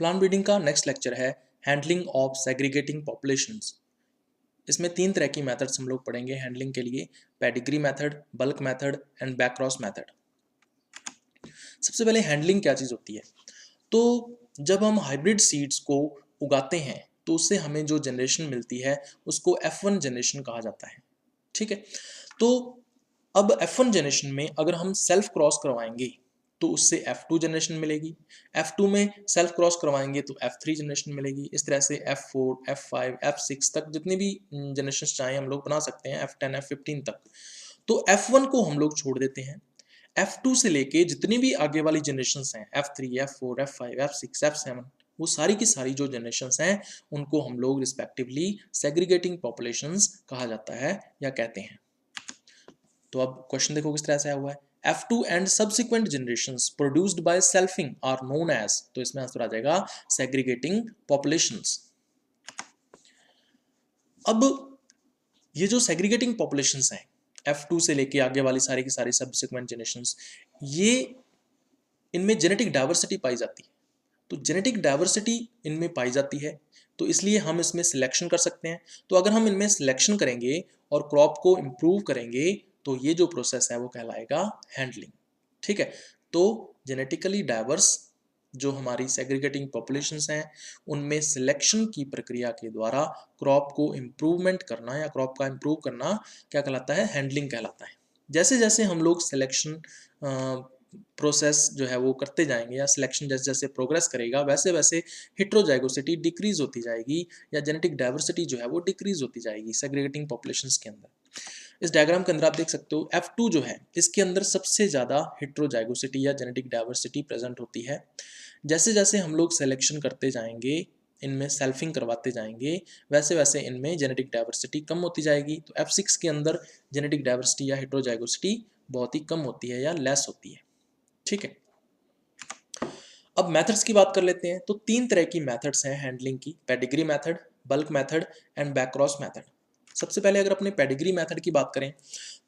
Plant breeding का next lecture है handling of segregating populations. इसमें 3 तरह की मेथड्स हम लोग पढ़ेंगे हैंडलिंग के लिए, pedigree method, bulk method and backcross method. सबसे पहले हैंडलिंग क्या चीज़ होती है, तो जब हम हाइब्रिड सीड्स को उगाते हैं तो उससे हमें जो जनरेशन मिलती है उसको F1 जनरेशन कहा जाता है। ठीक है, तो अब F1 जनरेशन में अगर हम सेल्फ क्रॉस करवाएंगे तो उससे F2 जनरेशन मिलेगी, F2 में सेल्फ क्रॉस करवाएंगे तो F3 जनरेशन मिलेगी। इस तरह से F4, F5, F6 तक जितनी भी जनरेशन चाहे हम लोग बना सकते हैं, F10, F15 तक। तो F1 को हम लोग छोड़ देते हैं, F2 से लेके जितनी भी आगे वाली जनरेशन हैं F3, F4, F5, F6, F7, वो सारी की सारी जो जनरेशन हैं उनको हम लोग रिस्पेक्टिवली सेग्रीगेटिंग पॉपुलेशंस कहा जाता है या कहते हैं। तो अब क्वेश्चन देखो किस तरह से आया हुआ है, F2 and subsequent generations produced by selfing are known as, तो इसमें आंसर आ जाएगा सेग्रीगेटिंग पॉपुलेशंस। अब ये जो सेग्रीगेटिंग पॉपुलेशंस हैं F2 से लेके आगे वाली सारी की सारी सब्सिक्वेंट जनरेशंस, ये इनमें जेनेटिक डाइवर्सिटी पाई जाती है। तो जेनेटिक डाइवर्सिटी इनमें पाई जाती है तो इसलिए हम इसमें सिलेक्शन कर सकते हैं। तो अगर हम इनमें सिलेक्शन करेंगे और क्रॉप को इम्प्रूव करेंगे तो ये जो प्रोसेस है वो कहलाएगा हैंडलिंग। ठीक है, तो जेनेटिकली डाइवर्स जो हमारी सेग्रीगेटिंग पॉपुलेशंस हैं उनमें सिलेक्शन की प्रक्रिया के द्वारा क्रॉप को इम्प्रूवमेंट करना या क्रॉप का इम्प्रूव करना क्या कहलाता है, हैंडलिंग कहलाता है। जैसे जैसे हम लोग सिलेक्शन प्रोसेस जो है वो करते जाएंगे या सिलेक्शन जैसे जैसे प्रोग्रेस करेगा वैसे वैसे हेट्रोजाइगोसिटी डिक्रीज होती जाएगी या जेनेटिक डाइवर्सिटी जो है वो डिक्रीज होती जाएगी सेग्रीगेटिंग पॉपुलेशंस के अंदर। इस डायग्राम के अंदर आप देख सकते हो F2 जो है इसके अंदर सबसे ज़्यादा हेट्रोजाइगोसिटी या जेनेटिक डाइवर्सिटी प्रेजेंट होती है। जैसे जैसे हम लोग सिलेक्शन करते जाएंगे, इनमें सेल्फिंग करवाते जाएंगे, वैसे वैसे इनमें जेनेटिक डाइवर्सिटी कम होती जाएगी। तो F6 के अंदर जेनेटिक डाइवर्सिटी या हेट्रोजाइगोसिटी बहुत ही कम होती है या लेस होती है। ठीक है, अब मेथड्स की बात कर लेते हैं। तो 3 तरह की मेथड्स हैं हैंडलिंग की, pedigree method, bulk method and backcross method. सबसे पहले अगर अपने पेडिग्री मेथड की बात करें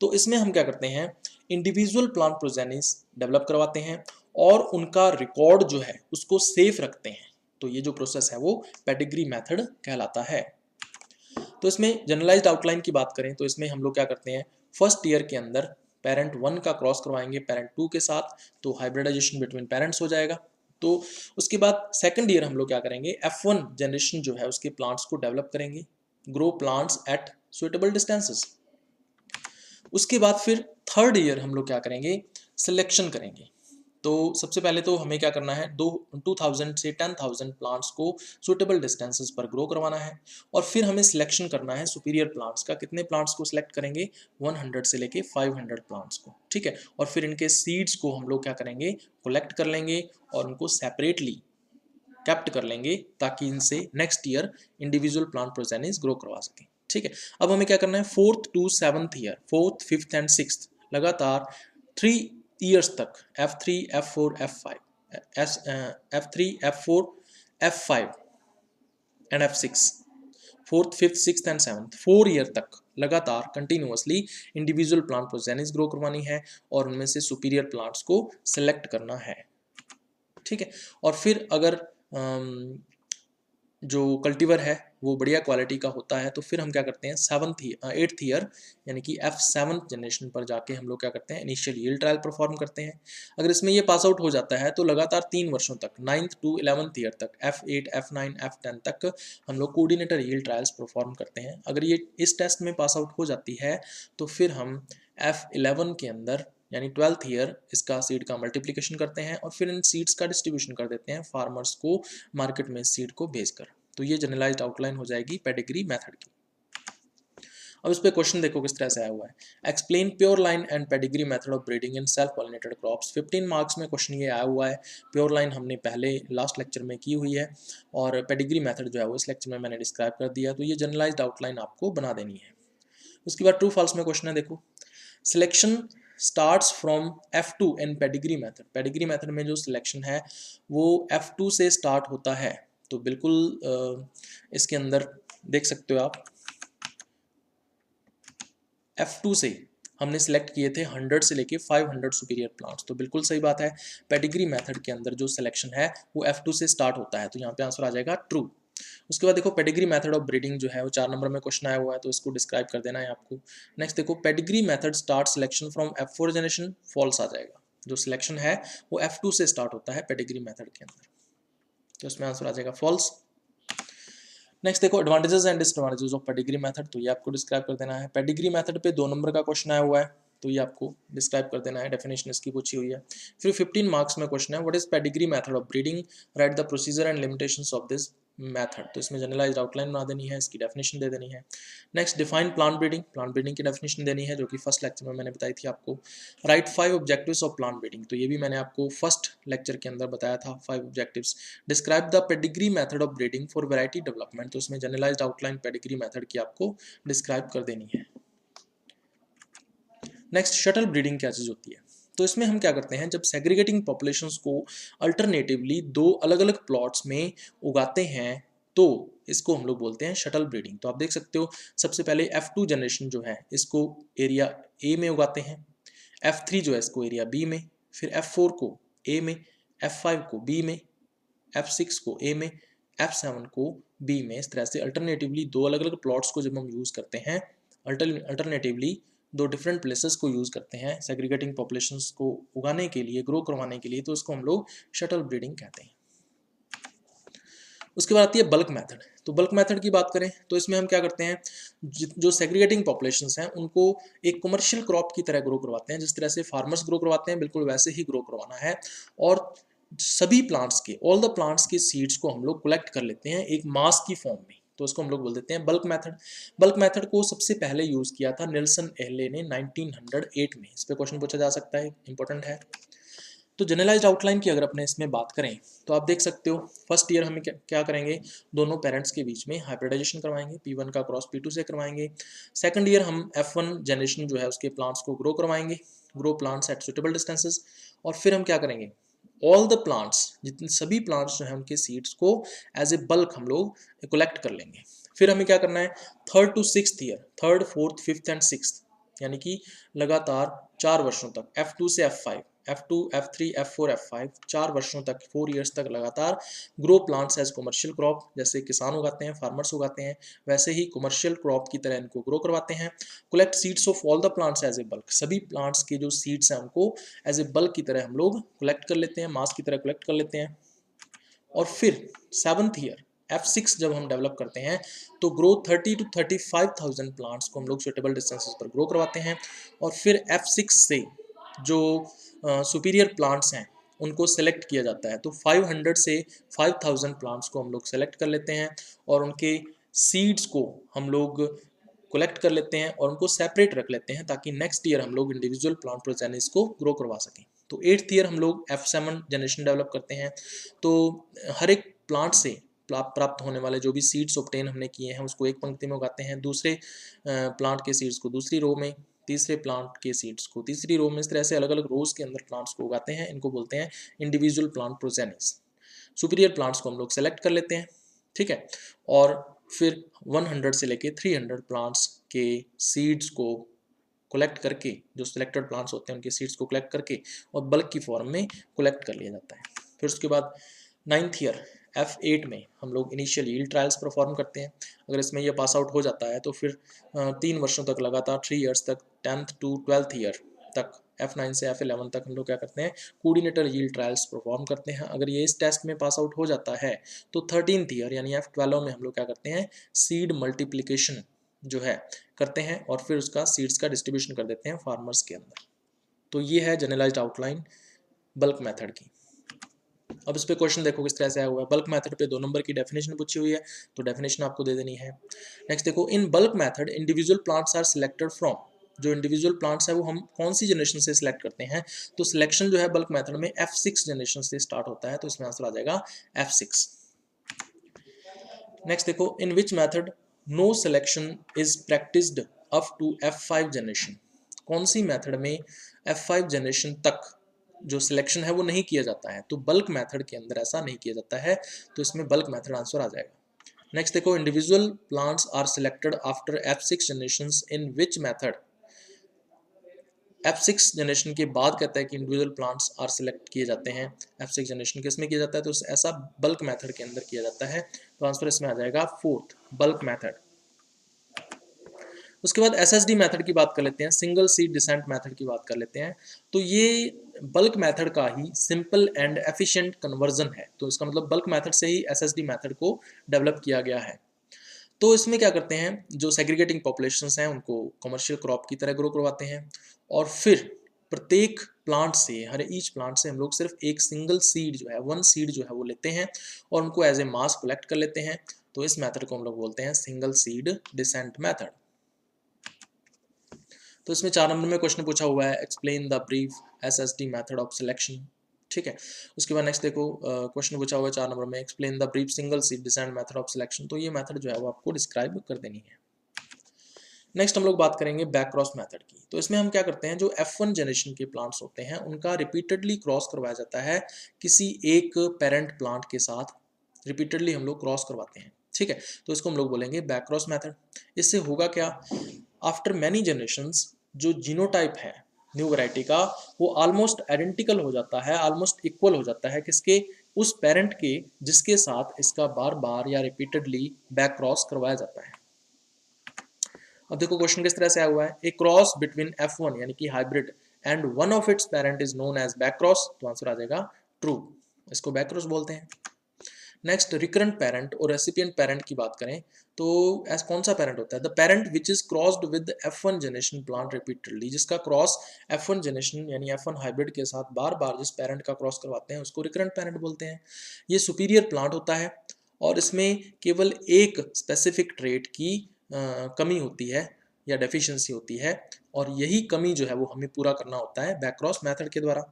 तो इसमें हम क्या करते हैं, इंडिविजुअल प्लांट प्रोजेनिस डेवलप करवाते हैं और उनका रिकॉर्ड जो है उसको सेफ रखते हैं। तो ये जो प्रोसेस है वो पेडिग्री मेथड कहलाता है। तो इसमें जनरलाइज्ड आउटलाइन की बात करें तो इसमें हम लोग क्या करते हैं, फर्स्ट ईयर के अंदर पेरेंट 1 का क्रॉस करवाएंगे पेरेंट 2 के साथ, तो हाइब्रिडाइजेशन बिटवीन पेरेंट्स हो जाएगा। तो उसके बाद सेकंड ईयर हम लोग क्या करेंगे, F1 जनरेशन जो है उसके प्लांट्स को डेवलप करेंगे, grow plants eight suitable distances. उसके बाद फिर थर्ड ईयर हम लोग क्या करेंगे, सिलेक्शन करेंगे। तो सबसे पहले तो हमें क्या करना है, 2000 से 10,000 प्लांट्स को सुटेबल डिस्टेंसेस पर ग्रो करवाना है और फिर हमें सिलेक्शन करना है सुपीरियर प्लांट्स का। कितने प्लांट्स को सिलेक्ट करेंगे, 100 से लेके 500 प्लांट्स को। ठीक है, और फिर इनके सीड्स को हम लोग क्या करेंगे, कलेक्ट कर लेंगे और उनको सेपरेटली कैप्ट कर लेंगे ताकि इनसे next year individual plant progenies grow करवा सकें। ठीक है, अब हमें क्या करना है, 4th to 7th year, 4th, 5th and 6th लगातार 3 ईयर्स तक F3, F4, F5, F3, F4, F5 and F6, 4th, 5th, 6th and 7th 4 year तक लगातार continuously individual plant progenies grow करवानी है और उनमें से सुपीरियर प्लांट्स को सेलेक्ट करना है। ठीक है, और फिर अगर जो कल्टीवर है वो बढ़िया क्वालिटी का होता है तो फिर हम क्या करते हैं, 8th ईयर यानी कि F7 जनरेशन पर जाके हम लोग क्या करते हैं, इनिशियल यील्ड ट्रायल परफॉर्म करते हैं। अगर इसमें ये पास आउट हो जाता है तो लगातार 3 वर्षों तक 9th to 11th ईयर तक F8, F9, F10 तक हम लोग कोऑर्डिनेटर यील्ड ट्रायल्स परफॉर्म करते हैं। अगर ये इस टेस्ट में पास आउट हो जाती है तो फिर हम F11 के अंदर यानी 12th ईयर इसका सीड का मल्टीप्लिकेशन करते हैं और फिर इन सीड्स का डिस्ट्रीब्यूशन कर देते हैं फार्मर्स को मार्केट में सीड को भेजकर। तो ये जनरलाइज्ड आउटलाइन हो जाएगी पेडिग्री मेथड की। अब इस पे क्वेश्चन देखो किस तरह से आया हुआ है, explain pure line and pedigree method of breeding in self pollinated crops. 15 marks में क्वेश्चन ये आया हुआ है। प्योर लाइन हमने पहले लास्ट लेक्चर में की हुई है और पेडिग्री मेथड जो है वो इस लेक्चर में मैंने डिस्क्राइब कर दिया। तो ये जनरलाइज्ड आउटलाइन आपको बना देनी है। उसके बाद ट्रू फॉल्स में क्वेश्चन है, देखो selection starts from F2 in pedigree method. Pedigree method में जो सिलेक्शन है वो F2 से स्टार्ट होता है। तो बिल्कुल इसके अंदर देख सकते हो आप F2 से हमने सिलेक्ट किए थे 100 से लेके 500 सुपीरियर प्लांट्स। तो बिल्कुल सही बात है, पेडिग्री मेथड के अंदर जो सिलेक्शन है वो F2 से स्टार्ट होता है, तो यहाँ पे आंसर आ जाएगा ट्रू। उसके बाद देखो पेडिग्री मेथड ऑफ ब्रीडिंग जो है वो 4 नंबर में क्वेश्चन आया हुआ है, तो इसको डिस्क्राइब कर देना है आपको। नेक्स्ट देखो pedigree method start selection from F4 generation, फॉल्स आ जाएगा। जो सिलेक्शन है वो F2 से स्टार्ट होता है पेडिग्री मेथड के अंदर, तो इसमें आंसर आ जाएगा फॉल्स। नेक्स्ट देखो advantages and disadvantages of pedigree method, तो ये आपको डिस्क्राइब कर देना है। पेडिग्री मेथड पे 2 नंबर का क्वेश्चन आया हुआ है, तो ये आपको डिस्क्राइब कर देना है, डेफिनेशन इसकी पूछी हुई है। फिर 15 मार्क्स में क्वेश्चन है what is pedigree method of breeding, right the procedure and limitations of this method, तो इसमें जनरलाइज्ड आउटलाइन बना देनी है, इसकी डेफिनेशन दे देनी है। नेक्स्ट डिफाइन प्लांट ब्रीडिंग की डेफिनेशन देनी है, जो कि फर्स्ट लेक्चर में मैंने बताई थी आपको। Right 5 objectives of plant breeding, तो ये भी मैंने आपको फर्स्ट लेक्चर के अंदर बताया था 5 objectives. Describe the pedigree method of breeding for variety development, तो इसमें जनरलाइज्ड आउटलाइन पेडिग्री मेथड की आपको डिस्क्राइब कर देनी है। नेक्स्ट शटल ब्रीडिंग क्या चीज़ होती है, तो इसमें हम क्या करते हैं, जब सेग्रीगेटिंग पॉपुलेशंस को अल्टरनेटिवली 2 अलग अलग प्लॉट्स में उगाते हैं तो इसको हम लोग बोलते हैं शटल ब्रीडिंग। तो आप देख सकते हो सबसे पहले F2 जनरेशन जो है इसको एरिया A में उगाते हैं, F3 जो है इसको एरिया B में, फिर F4 को A में, F5 को B में, F6 को A में, F7 को B में। इस तरह से अल्टरनेटिवली 2 अलग अलग प्लॉट्स को जब हम यूज़ करते हैं, अल्टरनेटिवली 2 डिफरेंट प्लेसेस को यूज़ करते हैं सेग्रीगेटिंग पॉपुलेशंस को उगाने के लिए, ग्रो करवाने के लिए, तो उसको हम लोग शटल ब्रीडिंग कहते हैं। उसके बाद आती है बल्क मेथड। तो बल्क मेथड की बात करें तो इसमें हम क्या करते हैं, जो सेग्रीगेटिंग पॉपुलेशंस हैं उनको एक कमर्शियल क्रॉप की तरह ग्रो करवाते हैं, जिस तरह से फार्मर्स ग्रो करवाते हैं बिल्कुल वैसे ही ग्रो करवाना है। और सभी प्लांट्स के, ऑल द प्लांट्स के सीड्स को हम लोग कलेक्ट कर लेते हैं एक मास की फॉर्म में, तो उसको हम लोग बोल देते हैं बल्क मेथड। बल्क मेथड को सबसे पहले यूज़ किया था नेल्सन एहले ने 1908 में। इस पर क्वेश्चन पूछा जा सकता है, इंपॉर्टेंट है। तो जनरलाइज्ड आउटलाइन की अगर अपने इसमें बात करें तो आप देख सकते हो फर्स्ट ईयर हमें क्या करेंगे, दोनों पेरेंट्स के बीच में हाइब्रिडाइजेशन करवाएंगे, P1 का क्रॉस P2 से करवाएंगे। सेकंड ईयर हम F1 जनरेशन जो है उसके प्लांट्स को ग्रो करवाएंगे, grow plants eight suitable distances. और फिर हम क्या करेंगे, ऑल द प्लांट्स, जितने सभी प्लांट्स जो है उनके सीड्स को एज ए बल्क हम लोग कलेक्ट कर लेंगे। फिर हमें क्या करना है, 3rd to 6th year, 3rd, 4th, 5th and 6th, यानी कि लगातार 4 वर्षों तक, F2 से F5, F2, F3, F4, F5, 4 वर्षों तक, 4 ईयर्स तक लगातार grow plants as commercial crop, जैसे किसान उगाते हैं, फार्मर्स उगाते हैं, वैसे ही कमर्शियल क्रॉप की तरह इनको ग्रो करवाते हैं। Collect seeds of all the plants as a bulk, सभी प्लांट्स के जो सीड्स हैं उनको एज ए बल्क की तरह हम लोग कलेक्ट कर लेते हैं, मास की तरह कलेक्ट कर लेते हैं। और फिर 7th ईयर F6 जब हम डेवलप करते हैं तो ग्रो 30 to 35,000 प्लांट्स को हम लोग सुटेबल डिस्टेंसेस पर ग्रो करवाते हैं। और फिर F6 से जो सुपीरियर प्लांट्स हैं उनको सेलेक्ट किया जाता है, तो 500 से 5000 प्लांट्स को हम लोग सेलेक्ट कर लेते हैं और उनके सीड्स को हम लोग कलेक्ट कर लेते हैं और उनको सेपरेट रख लेते हैं, ताकि नेक्स्ट ईयर हम लोग इंडिविजुअल प्लांट प्रोजेनिस को ग्रो करवा सकें। तो 8th ईयर हम लोग F7 जनरेशन डेवलप करते हैं, तो हर एक प्लांट से प्राप्त होने वाले जो भी सीड्स ऑब्टेन हमने किए हैं उसको एक पंक्ति में उगाते हैं, दूसरे प्लांट के सीड्स को दूसरी रो में, तीसरे प्लांट के सीड्स को तीसरी रो में, इस तरह से अलग अलग रोज के अंदर प्लांट्स को उगाते हैं। इनको बोलते हैं इंडिविजुअल प्लांट प्रोजेनिस। सुपीरियर प्लांट्स को हम लोग सेलेक्ट कर लेते हैं, ठीक है, और फिर 100 से लेके 300 प्लांट्स के सीड्स को कलेक्ट करके, जो सिलेक्टेड प्लांट्स होते हैं उनके सीड्स को कलेक्ट करके और बल्क की फॉर्म में कलेक्ट कर लिया जाता है। फिर उसके बाद 9th ईयर F8 में हम लोग इनिशियल यील्ड ट्रायल्स परफॉर्म करते हैं। अगर इसमें यह पास आउट हो जाता है तो फिर 3 वर्षों तक लगातार 3 ईयर्स तक 10th to 12th ईयर तक, F9 से F11 तक हम लोग क्या करते हैं, कोऑर्डिनेटर यील्ड ट्रायल्स परफॉर्म करते हैं। अगर ये इस टेस्ट में पास आउट हो जाता है तो 13th ईयर यानी F12 में हम लोग क्या करते हैं, सीड मल्टीप्लिकेशन जो है करते हैं और फिर उसका सीड्स का डिस्ट्रीब्यूशन कर देते हैं फार्मर्स के अंदर। तो ये है जनरलाइज्ड आउटलाइन बल्क मेथड की। अब इस पे क्वेश्चन देखो किस तरह से आया हुआ है। बल्क मेथड पे 2 नंबर की डेफिनेशन पूछी हुई है, तो डेफिनेशन आपको दे देनी है। नेक्स्ट देखो, in bulk method individual plants are selected from, जो इंडिविजुअल प्लांट्स है वो हम कौन सी जनरेशन से सिलेक्ट करते हैं, तो सिलेक्शन जो है बल्क मेथड में F6 जनरेशन से स्टार्ट होता है, तो इसमें आंसर आ जाएगा F6। नेक्स्ट देखो, in which method no selection is practised up to F5 generation, कौन सी मेथड में F5 जनरेशन तक जो सिलेक्शन है वो नहीं किया जाता है, तो बल्क मेथड के अंदर ऐसा नहीं किया जाता है, तो इसमें बल्क मेथड आंसर आ जाएगा। नेक्स्ट देखो, individual plants are selected after F6 generations in which method, F6 generation के बाद कहता है कि इंडिविजुअल प्लांट्स आर सिलेक्ट किए जाते हैं। F6 जनरेशन किस में किया जाता है, तो ऐसा बल्क मेथड के अंदर किया जाता है। तो आंसर इसमें आ जाएगा फोर्थ, बल्क मेथड। उसके बाद SSD मेथड की बात कर लेते हैं, सिंगल सीड डिसेंट मेथड की बात कर लेते हैं। तो ये बल्क मेथड का ही सिंपल एंड एफिशिएंट कन्वर्जन है। तो इसका मतलब बल्क मेथड से ही SSD मेथड को डेवलप किया गया है। तो इसमें क्या करते हैं, जो सेग्रीगेटिंग पॉपुलेशंस हैं उनको कमर्शियल क्रॉप की तरह ग्रो करवाते हैं, और फिर प्रत्येक प्लांट से, हर ईच प्लांट से हम लोग सिर्फ एक सिंगल सीड जो है, वन सीड जो है वो लेते हैं और उनको एज ए मास कलेक्ट कर लेते हैं। तो इस मेथड को हम लोग बोलते हैं सिंगल सीड डिसेंट मेथड। तो इसमें 4 नंबर में क्वेश्चन पूछा हुआ है, explain the brief SSD method of selection. ठीक है, उसके बाद नेक्स्ट देखो क्वेश्चन पूछा हुआ है 4 नंबर में, explain the brief single seed descent method of selection. तो ये मेथड जो है वो आपको डिस्क्राइब कर देनी है। नेक्स्ट हम लोग बात करेंगे बैक क्रॉस मेथड की। तो इसमें हम क्या करते हैं, जो F1 जनरेशन के प्लांट्स होते हैं उनका रिपीटेडली क्रॉस करवाया जाता है किसी एक पेरेंट प्लांट के साथ, रिपीटेडली हम लोग क्रॉस करवाते हैं। ठीक है, तो इसको हम लोग बोलेंगे बैक क्रॉस मेथड। इससे होगा क्या, आफ्टर मैनी जनरेशंस जो जीनोटाइप है न्यू वैरायटी का वो ऑलमोस्ट आइडेंटिकल हो जाता है, ऑलमोस्ट इक्वल हो जाता है किसके, उस पेरेंट के जिसके साथ इसका बार बार या रिपीटेडली बैक क्रॉस करवाया जाता है। अब देखो क्वेश्चन किस तरह से आया हुआ है, ए क्रॉस बिटवीन F1 यानी कि hybrid and one of its parent is known as back cross. तो आंसर आ जाएगा ट्रू, इसको बैक क्रॉस बोलते हैं। नेक्स्ट रिकरेंट पेरेंट और रेसिपिएंट पेरेंट की बात करें तो ऐसा कौन सा पेरेंट होता है, the parent which is crossed with F1 generation plant repeatedly, जिसका क्रॉस F1 जनरेशन यानी F1 हाइब्रिड के साथ बार बार जिस पेरेंट का क्रॉस करवाते हैं उसको रिकरेंट पेरेंट बोलते हैं। ये सुपीरियर प्लांट होता है और इसमें केवल एक स्पेसिफिक ट्रेट की कमी होती है या डेफिशिएंसी होती है, और यही कमी जो है वो हमें पूरा करना होता है बैक क्रॉस मेथड के द्वारा।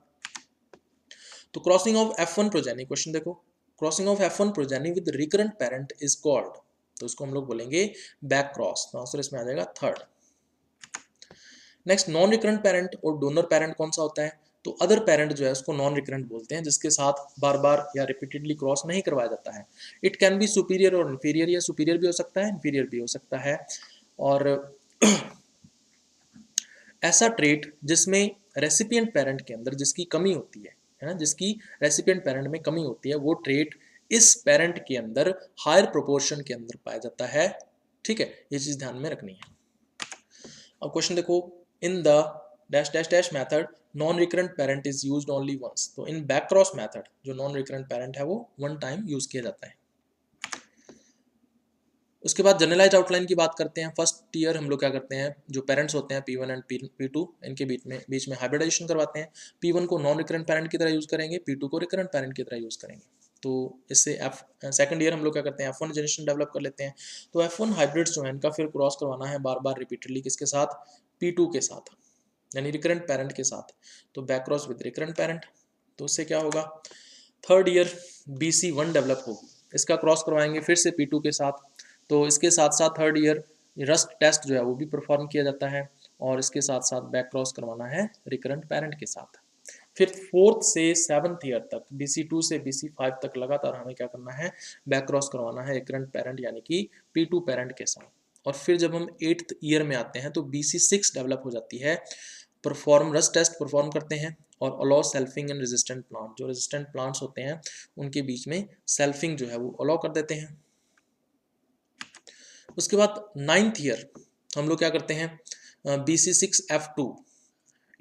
तो crossing of F1 progeny, question देखो, crossing of F1 progeny with recurrent parent is called, तो इसको हम लोग बोलेंगे बैक क्रॉस। तो आंसर इसमें आ जाएगा third. Next non recurrent parent और डोनर पेरेंट कौन सा होता है, तो अदर पेरेंट जो है उसको नॉन रिकरेंट बोलते हैं, जिसके साथ बार बार या रिपीटेडली क्रॉस नहीं करवाया जाता है। इट कैन बी सुपीरियर और इन्फीरियर, या सुपीरियर भी हो सकता है इन्फीरियर भी हो सकता है। और ऐसा ट्रेट जिसमें रेसिपिएंट पेरेंट के अंदर जिसकी कमी होती है ना, जिसकी रेसिपिएंट पेरेंट में कमी होती है, वो ट्रेट इस पेरेंट के अंदर हायर प्रोपोर्शन के अंदर पाया जाता है। ठीक है, ये चीज ध्यान में रखनी है। अब क्वेश्चन देखो, in the dash dash dash method non recurrent parent is used only once. तो इन बैक क्रॉस मेथड जो नॉन रिकरेंट पेरेंट है वो वन टाइम यूज किया जाता है। उसके बाद जनरलाइज आउटलाइन की बात करते हैं। फर्स्ट ईयर हम लोग क्या करते हैं, जो पेरेंट्स होते हैं P1 एंड P2 इनके बीच में हाइब्रिडाइजेशन करवाते हैं। P1 को नॉन रिकरेंट पेरेंट की तरह यूज करेंगे, P2 को रिकरेंट पेरेंट की तरह यूज करेंगे। तो इससे सेकंड ईयर हम लोग क्या करते हैं, F1 जनरेशन डेवलप कर लेते हैं। तो F1 हाइब्रिड्स जो है इनका फिर क्रॉस करवाना है बार बार रिपीटेडली किसके साथ, P2 के साथ यानी रिकरेंट पेरेंट के साथ। तो back cross with recurrent parent, तो उससे क्या होगा, थर्ड ईयर BC1 डेवलप होगी, इसका क्रॉस करवाएंगे फिर से P2 के साथ। तो इसके साथ साथ थर्ड ईयर रस्ट टेस्ट जो है वो भी परफॉर्म किया जाता है, और इसके साथ साथ बैक क्रॉस करवाना है रिकरेंट पेरेंट के साथ। फिर फोर्थ से सेवन्थ ईयर तक BC2 से BC5 तक लगातार हमें क्या करना है, बैक क्रॉस करवाना है रिकरेंट पेरेंट यानी कि P2 पेरेंट के साथ। और फिर जब हम 8th ईयर में आते हैं तो BC6 डेवलप हो जाती है, परफॉर्म रस्ट टेस्ट परफॉर्म करते हैं और allow selfing and resistant plant, जो रेजिस्टेंट प्लांट्स होते हैं उनके बीच में सेल्फिंग जो है वो अलाउ कर देते हैं। उसके बाद 9th ईयर हम लोग क्या करते हैं, BC6F2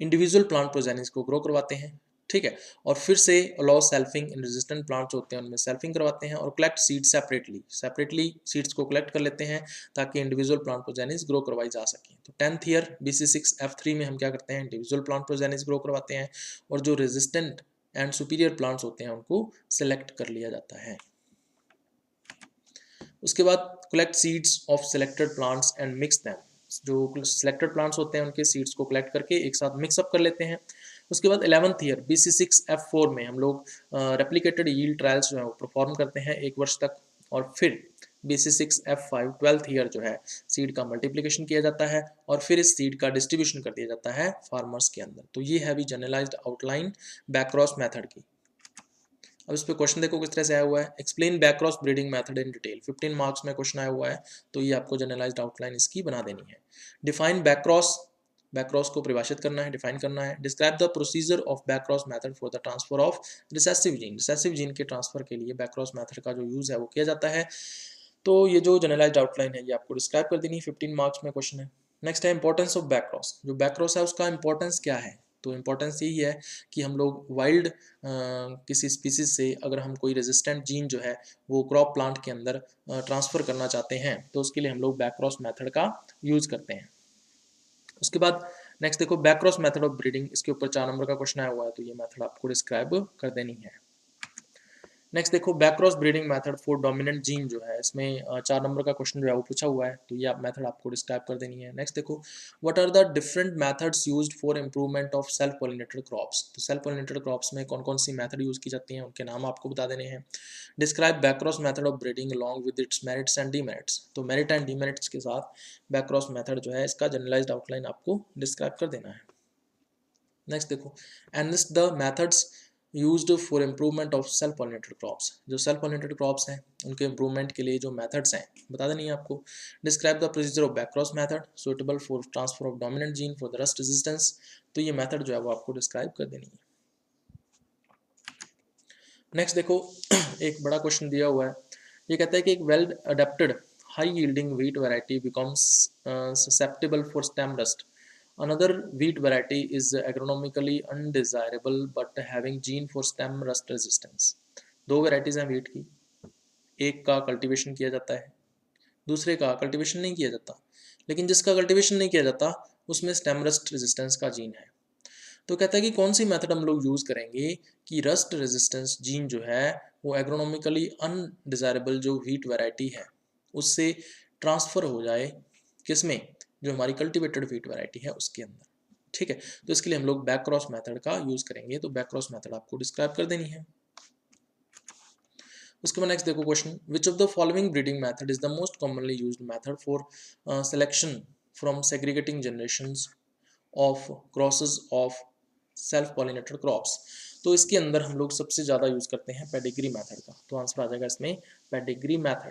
इंडिविजुअल प्लांट प्रोजेनिस को ग्रो करवाते हैं। ठीक है, और फिर से अलाउ सेल्फिंग इन रेजिस्टेंट प्लांट्स होते हैं उनमें सेल्फिंग करवाते हैं, और कलेक्ट सीड सेपरेटली सीड्स को कलेक्ट कर लेते हैं ताकि इंडिविजुअल प्लांट प्रोजेनिस ग्रो करवाई जा सके। तो 10th ईयर BC6F3 में हम क्या करते हैं, इंडिविजुअल प्लांट प्रोजेनिस ग्रो करवाते हैं, और जो रेजिस्टेंट एंड सुपीरियर प्लांट्स होते हैं उनको सिलेक्ट कर लिया जाता है। उसके बाद collect seeds of selected plants and mix them, जो सिलेक्टेड प्लांट्स होते हैं उनके सीड्स को कलेक्ट करके एक साथ मिक्सअप कर लेते हैं। उसके बाद 11th ईयर BC6F4 में हम लोग रेप्लिकेटेड यील्ड ट्रायल्स जो है वो परफॉर्म करते हैं 1 वर्ष तक, और फिर BC6F5 12th ईयर जो है सीड का मल्टीप्लिकेशन किया जाता है, और फिर इस सीड का डिस्ट्रीब्यूशन कर दिया जाता है फार्मर्स के अंदर। तो ये है भी generalized outline back cross method की। अब इस पे क्वेश्चन देखो किस तरह से आया हुआ है, explain back cross breeding method in detail. 15 marks में क्वेश्चन आया हुआ है, तो ये आपको जनरलाइज्ड आउटलाइन इसकी बना देनी है। Define back cross back cross को परिभाषित करना है, डिफाइन करना है। Describe the procedure of back cross method for the transfer of recessive gene. Recessive gene के ट्रांसफर के लिए बैक क्रॉस मेथड का जो यूज है वो किया जाता है। तो ये जो जनरलाइज्ड आउटलाइन है ये आपको डिस्क्राइब कर देनी है, 15 मार्क्स में क्वेश्चन है। नेक्स्ट है इंपॉर्टेंस ऑफ बैक क्रॉस। जो बैक क्रॉस है उसका इंपॉर्टेंस क्या है? तो इंपॉर्टेंस यही है कि हम लोग वाइल्ड किसी स्पीसीज से अगर हम कोई रेजिस्टेंट जीन जो है वो क्रॉप प्लांट के अंदर ट्रांसफर करना चाहते हैं तो उसके लिए हम लोग बैक क्रॉस मेथड का यूज करते हैं। उसके बाद नेक्स्ट देखो back cross method of breeding, इसके ऊपर 4 नंबर का क्वेश्चन आया हुआ है, तो ये मेथड आपको डिस्क्राइब कर देनी है। नेक्स्ट देखो back cross breeding method for dominant gene जो है, इसमें 4 नंबर का क्वेश्चन जो है वो पूछा हुआ है, तो ये आप मेथड आपको डिस्क्राइब कर देनी है। नेक्स्ट देखो what are the different methods used for improvement of self pollinated crops. तो सेल्फ पॉलिनेटेड क्रॉप्स में कौन कौन सी मेथड यूज की जाती हैं, उनके नाम आपको बता देने हैं। Describe back cross method of breeding along with its merits and demerits. तो मेरिट एंड डीमेरिट्स के साथ बैक क्रॉस मेथड जो है इसका जनरलाइज्ड आउटलाइन आपको डिस्क्राइब कर देना है। नेक्स्ट देखो analyst the methods used for improvement of self pollinated crops. जो सेल्फ पॉलिनेटेड क्रॉप्स हैं उनके इम्प्रूवमेंट के लिए जो मेथड्स हैं बता देनी है आपको। Describe the procedure of back cross method suitable for transfer of dominant gene for the rust resistance. तो ये मेथड जो है वो आपको डिस्क्राइब कर देनी है। नेक्स्ट देखो एक बड़ा क्वेश्चन दिया हुआ है, ये कहता है कि एक well adapted high yielding wheat variety becomes susceptible for stem rust. Another wheat variety is agronomically undesirable but having gene for stem rust resistance. दो वेराइटीज हैं व्हीट की, एक का कल्टीवेशन किया जाता है, दूसरे का कल्टीवेशन नहीं किया जाता, लेकिन जिसका कल्टीवेशन नहीं किया जाता उसमें स्टेम रस्ट रेजिस्टेंस का जीन है। तो कहता है कि कौन सी मेथड हम लोग यूज़ करेंगे कि रस्ट रेजिस्टेंस जीन जो है वो एग्रोनॉमिकली अनडिजायरेबल जो व्हीट वैरायटी है उससे ट्रांसफ़र हो जाए, किसमें, जो हमारी कल्टिवेटेड व्हीट वैरायटी है उसके अंदर। ठीक है, तो इसके लिए हम लोग बैक क्रॉस मेथड का यूज़ करेंगे, तो बैक क्रॉस मेथड आपको डिस्क्राइब कर देनी है। उसके बाद नेक्स्ट देखो question, which of the following breeding method is the most commonly used method for selection from segregating generations of crosses of self pollinated crops. तो इसके अंदर हम लोग सबसे ज़्यादा यूज़ करते हैं पेडिग्री मेथड का, तो आंसर आ जाएगा इसमें पेडिग्री मेथड।